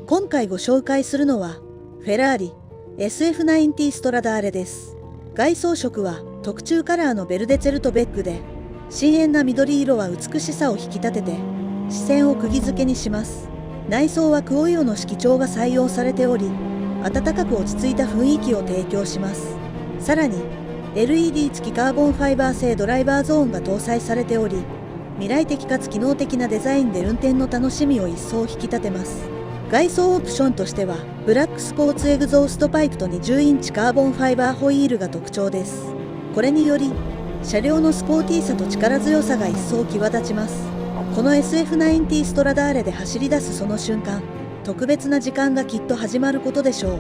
今回ご紹介するのはフェラーリ SF90 ストラダーレです。外装色は特注カラーのベルデツェルトベックで、深遠な緑色は美しさを引き立てて視線を釘付けにします。内装はクオイオの色調が採用されており、温かく落ち着いた雰囲気を提供します。さらに LED 付きカーボンファイバー製ドライバーゾーンが搭載されており、未来的かつ機能的なデザインで運転の楽しみを一層引き立てます。外装オプションとしてはブラックスポーツエグゾーストパイプと20インチカーボンファイバーホイールが特徴です。これにより車両のスポーティーさと力強さが一層際立ちます。この SF90 ストラダーレで走り出すその瞬間、特別な時間がきっと始まることでしょう。